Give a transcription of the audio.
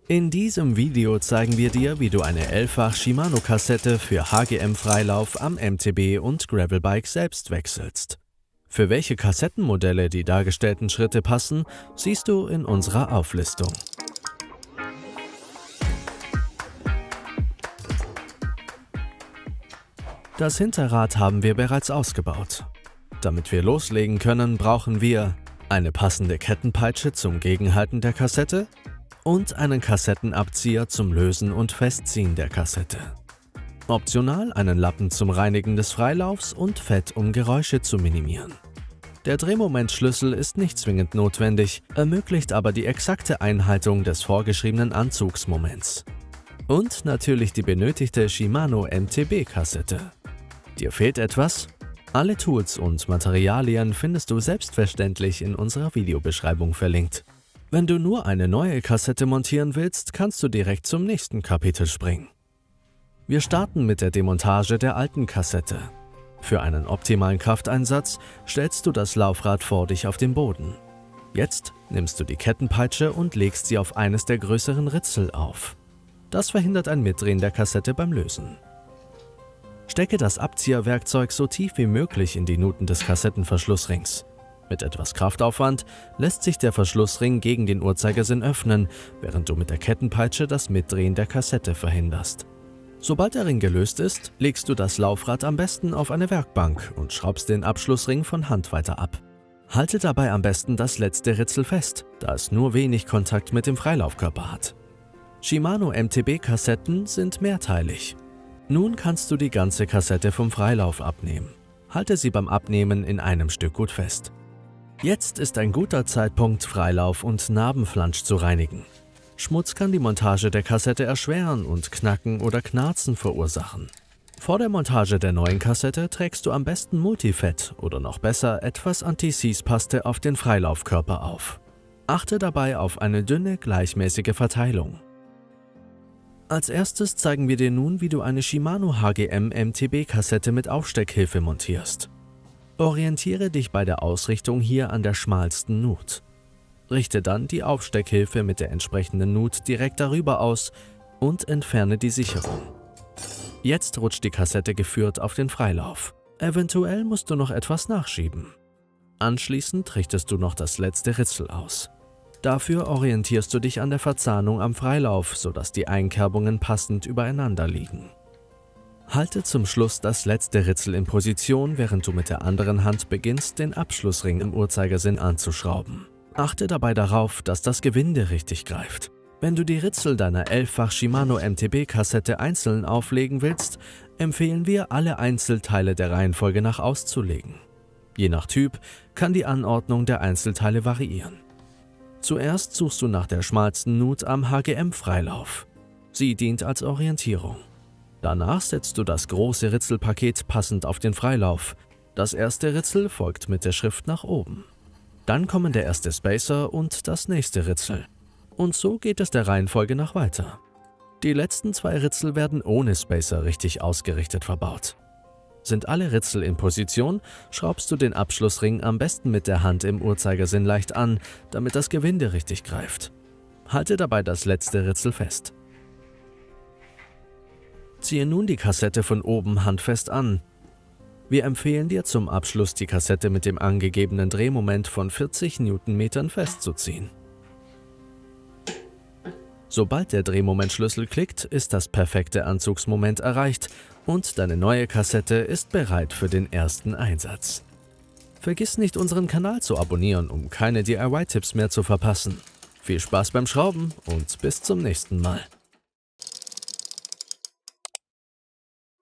In diesem Video zeigen wir dir, wie du eine 11-fach Shimano-Kassette für HGM-Freilauf am MTB und Gravelbike selbst wechselst. Für welche Kassettenmodelle die dargestellten Schritte passen, siehst du in unserer Auflistung. Das Hinterrad haben wir bereits ausgebaut. Damit wir loslegen können, brauchen wir eine passende Kettenpeitsche zum Gegenhalten der Kassette und einen Kassettenabzieher zum Lösen und Festziehen der Kassette. Optional einen Lappen zum Reinigen des Freilaufs und Fett, um Geräusche zu minimieren. Der Drehmomentschlüssel ist nicht zwingend notwendig, ermöglicht aber die exakte Einhaltung des vorgeschriebenen Anzugsmoments. Und natürlich die benötigte Shimano MTB-Kassette. Dir fehlt etwas? Alle Tools und Materialien findest du selbstverständlich in unserer Videobeschreibung verlinkt. Wenn du nur eine neue Kassette montieren willst, kannst du direkt zum nächsten Kapitel springen. Wir starten mit der Demontage der alten Kassette. Für einen optimalen Krafteinsatz stellst du das Laufrad vor dich auf den Boden. Jetzt nimmst du die Kettenpeitsche und legst sie auf eines der größeren Ritzel auf. Das verhindert ein Mitdrehen der Kassette beim Lösen. Stecke das Abzieherwerkzeug so tief wie möglich in die Nuten des Kassettenverschlussrings. Mit etwas Kraftaufwand lässt sich der Verschlussring gegen den Uhrzeigersinn öffnen, während du mit der Kettenpeitsche das Mitdrehen der Kassette verhinderst. Sobald der Ring gelöst ist, legst du das Laufrad am besten auf eine Werkbank und schraubst den Abschlussring von Hand weiter ab. Halte dabei am besten das letzte Ritzel fest, da es nur wenig Kontakt mit dem Freilaufkörper hat. Shimano MTB-Kassetten sind mehrteilig. Nun kannst du die ganze Kassette vom Freilauf abnehmen. Halte sie beim Abnehmen in einem Stück gut fest. Jetzt ist ein guter Zeitpunkt, Freilauf und Narbenflansch zu reinigen. Schmutz kann die Montage der Kassette erschweren und Knacken oder Knarzen verursachen. Vor der Montage der neuen Kassette trägst du am besten Multifett oder noch besser etwas Anti-Seize-Paste auf den Freilaufkörper auf. Achte dabei auf eine dünne, gleichmäßige Verteilung. Als erstes zeigen wir dir nun, wie du eine Shimano HGM MTB-Kassette mit Aufsteckhilfe montierst. Orientiere dich bei der Ausrichtung hier an der schmalsten Nut. Richte dann die Aufsteckhilfe mit der entsprechenden Nut direkt darüber aus und entferne die Sicherung. Jetzt rutscht die Kassette geführt auf den Freilauf. Eventuell musst du noch etwas nachschieben. Anschließend richtest du noch das letzte Ritzel aus. Dafür orientierst du dich an der Verzahnung am Freilauf, sodass die Einkerbungen passend übereinander liegen. Halte zum Schluss das letzte Ritzel in Position, während du mit der anderen Hand beginnst, den Abschlussring im Uhrzeigersinn anzuschrauben. Achte dabei darauf, dass das Gewinde richtig greift. Wenn du die Ritzel deiner 11-fach Shimano MTB-Kassette einzeln auflegen willst, empfehlen wir, alle Einzelteile der Reihenfolge nach auszulegen. Je nach Typ kann die Anordnung der Einzelteile variieren. Zuerst suchst du nach der schmalsten Nut am HGM-Freilauf. Sie dient als Orientierung. Danach setzt du das große Ritzelpaket passend auf den Freilauf. Das erste Ritzel folgt mit der Schrift nach oben. Dann kommen der erste Spacer und das nächste Ritzel. Und so geht es der Reihenfolge nach weiter. Die letzten zwei Ritzel werden ohne Spacer richtig ausgerichtet verbaut. Sind alle Ritzel in Position, schraubst du den Abschlussring am besten mit der Hand im Uhrzeigersinn leicht an, damit das Gewinde richtig greift. Halte dabei das letzte Ritzel fest. Ziehe nun die Kassette von oben handfest an. Wir empfehlen dir zum Abschluss, die Kassette mit dem angegebenen Drehmoment von 40 Newtonmetern festzuziehen. Sobald der Drehmomentschlüssel klickt, ist das perfekte Anzugsmoment erreicht und deine neue Kassette ist bereit für den ersten Einsatz. Vergiss nicht, unseren Kanal zu abonnieren, um keine DIY-Tipps mehr zu verpassen. Viel Spaß beim Schrauben und bis zum nächsten Mal.